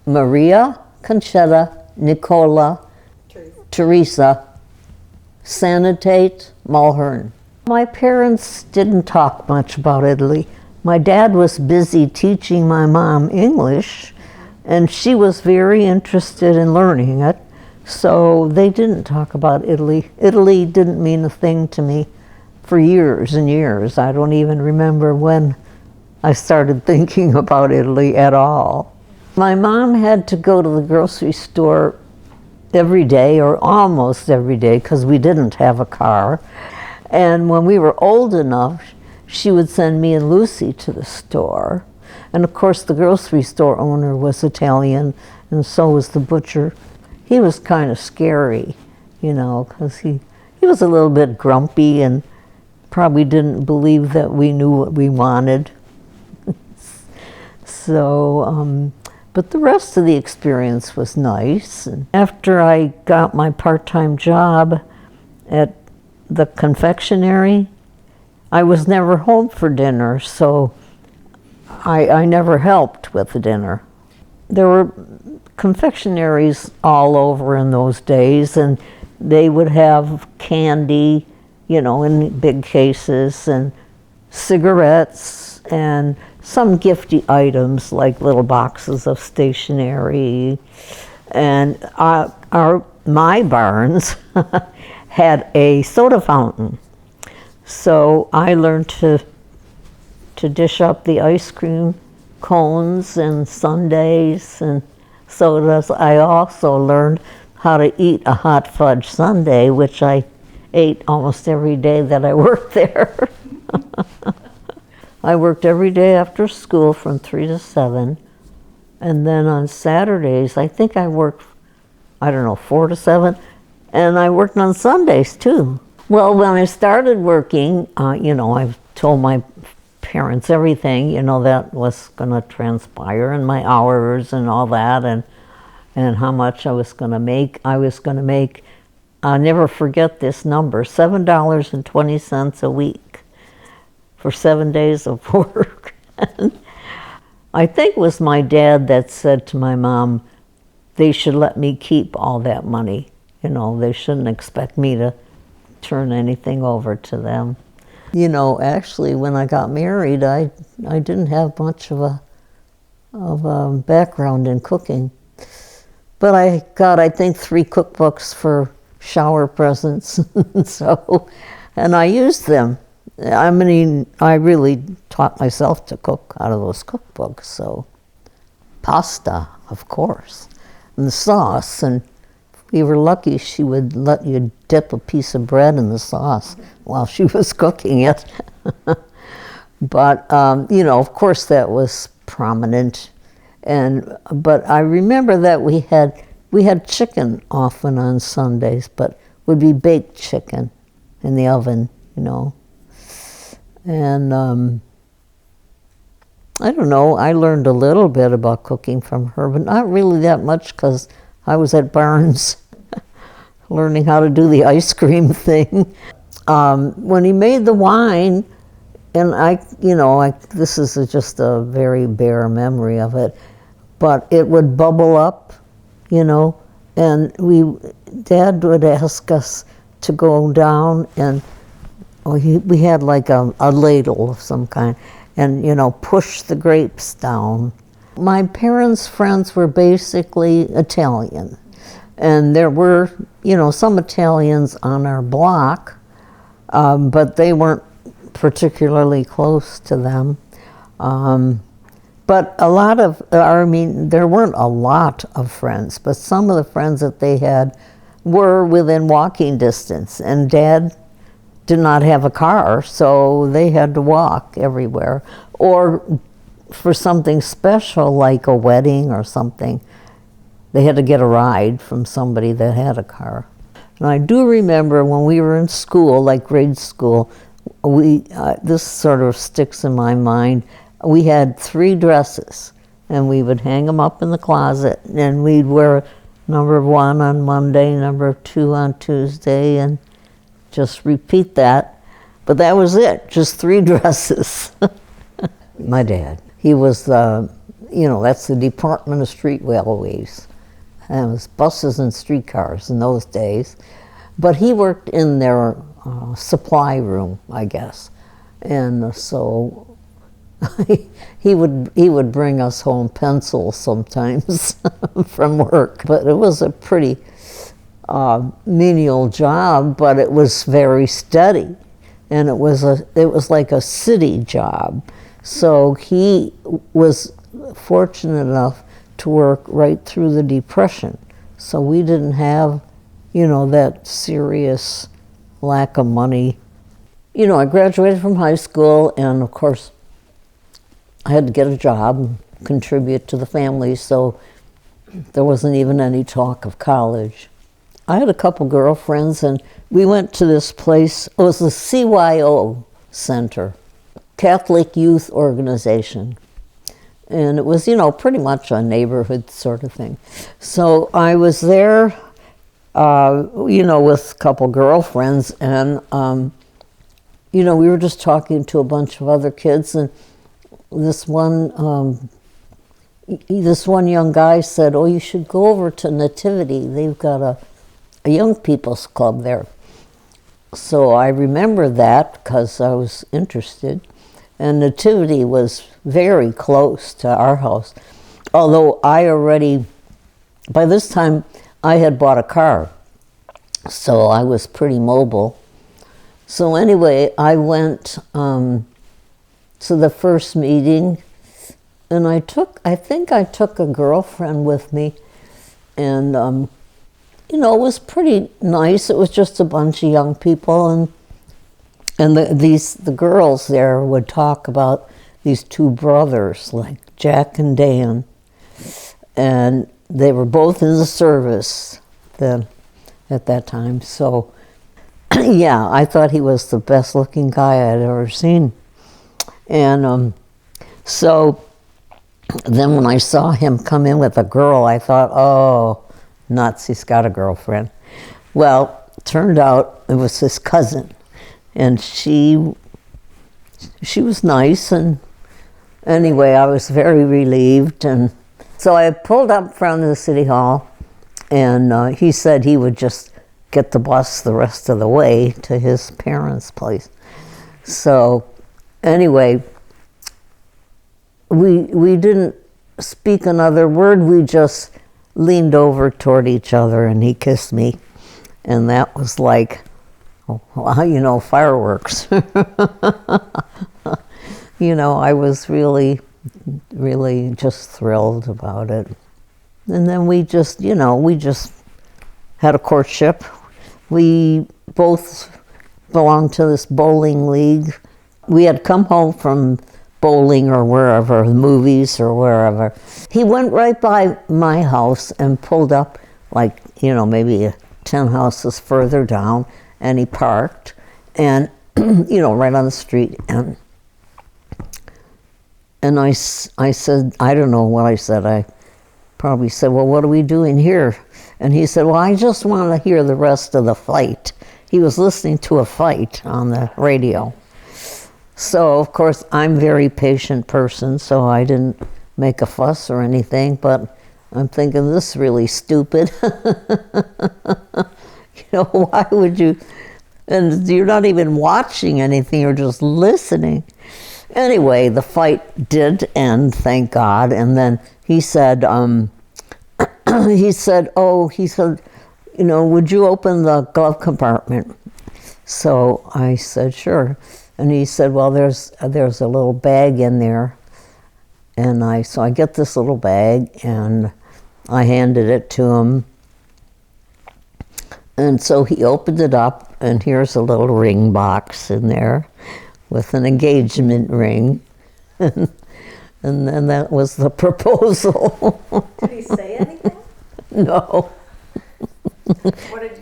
Maria Conchetta Nicola Teresa Sanitate Mulhern. My parents didn't talk much about Italy. My dad was busy teaching my mom English, and she was very interested in learning it, so they didn't talk about Italy. Italy didn't mean a thing to me for years and years. I don't even remember when I started thinking about Italy at all. My mom had to go to the grocery store every day, or almost every day, because we didn't have a car. And when we were old enough, she would send me and Lucy to the store. And of course the grocery store owner was Italian, and so was the butcher. He was kind of scary, you know, because he was a little bit grumpy and probably didn't believe that we knew what we wanted. So, but the rest of the experience was nice. And after I got my part-time job at the confectionery, I was never home for dinner, so I never helped with the dinner. There were confectionaries all over in those days, and they would have candy, you know, in big cases, and cigarettes, and some gifty items like little boxes of stationery. And my barns had a soda fountain. So I learned to dish up the ice cream cones and sundaes and sodas. I also learned how to eat a hot fudge sundae, which I ate almost every day that I worked there. I worked every day after school from 3 to 7. And then on Saturdays, I think I worked, I don't know, 4 to 7. And I worked on Sundays too. Well, when I started working, you know, I told my parents everything, you know, that was going to transpire, and my hours and all that, and how much I was going to make. I'll never forget this number, $7.20 a week for 7 days of work. And I think it was my dad that said to my mom, they should let me keep all that money. You know, they shouldn't expect me to turn anything over to them. You know, actually, when I got married, I didn't have much of a background in cooking. But I got, I think, 3 cookbooks for shower presents, and I used them. I mean, I really taught myself to cook out of those cookbooks, so pasta, of course, and the sauce, and we were lucky she would let you dip a piece of bread in the sauce while she was cooking it. But, you know, of course that was prominent. But I remember that we had chicken often on Sundays, but would be baked chicken in the oven, you know. And I don't know, I learned a little bit about cooking from her, but not really that much, because I was at Barnes learning how to do the ice cream thing. When he made the wine, and this is just a very bare memory of it, but it would bubble up, you know, and Dad would ask us to go down, and we had like a ladle of some kind, and, you know, push the grapes down. My parents' friends were basically Italian, and there were, you know, some Italians on our block, but they weren't particularly close to them. But there weren't a lot of friends, but some of the friends that they had were within walking distance, and Dad did not have a car, so they had to walk everywhere. Or for something special like a wedding or something, they had to get a ride from somebody that had a car. And I do remember when we were in school, like grade school, this sort of sticks in my mind, we had 3 dresses, and we would hang them up in the closet, and we'd wear number 1 on Monday, number 2 on Tuesday, and just repeat that. But that was it, just 3 dresses. My dad, he was that's the Department of Street Railways. And it was buses and streetcars in those days. But he worked in their supply room, I guess. And so he would bring us home pencils sometimes from work. But it was a pretty menial job, but it was very steady. And it was like a city job. So he was fortunate enough to work right through the Depression. So we didn't have, that serious lack of money. I graduated from high school, and of course, I had to get a job and contribute to the family, so there wasn't even any talk of college. I had a couple girlfriends, and we went to this place. It was the CYO Center, Catholic Youth Organization. And it was, pretty much a neighborhood sort of thing. So I was there, with a couple girlfriends, and, we were just talking to a bunch of other kids, and this one young guy said, "Oh, you should go over to Nativity. They've got a young people's club there." So I remember that because I was interested. And Nativity was very close to our house. Although by this time, I had bought a car. So I was pretty mobile. So anyway, I went to the first meeting, and I think I took a girlfriend with me. And, it was pretty nice. It was just a bunch of young people, and the girls there would talk about these two brothers, like Jack and Dan, and they were both in the service then at that time. So, yeah, I thought he was the best looking guy I'd ever seen. And so then when I saw him come in with a girl, I thought, oh, nuts, he's got a girlfriend. Well, turned out it was his cousin. And she was nice, and anyway, I was very relieved. And so I pulled up in front of the city hall, and he said he would just get the bus the rest of the way to his parents' place. So anyway, we didn't speak another word. We just leaned over toward each other, and he kissed me, and that was like, fireworks. I was really, really just thrilled about it. And then we just had a courtship. We both belonged to this bowling league. We had come home from bowling or wherever, movies or wherever. He went right by my house and pulled up maybe 10 houses further down, and he parked, and right on the street, and I said, I don't know what I said. I probably said, "Well, what are we doing here?" And he said, "Well, I just want to hear the rest of the fight." He was listening to a fight on the radio. So, of course, I'm a very patient person, so I didn't make a fuss or anything, but I'm thinking, this is really stupid. Why would you? And you're not even watching anything, you're just listening. Anyway, the fight did end, thank God. And then he said, he said, "Would you open the glove compartment?" So I said, "Sure." And he said, "Well, there's a little bag in there." And so I get this little bag, and I handed it to him. And so he opened it up, and here's a little ring box in there with an engagement ring. And then that was the proposal. Did he say anything? No. What did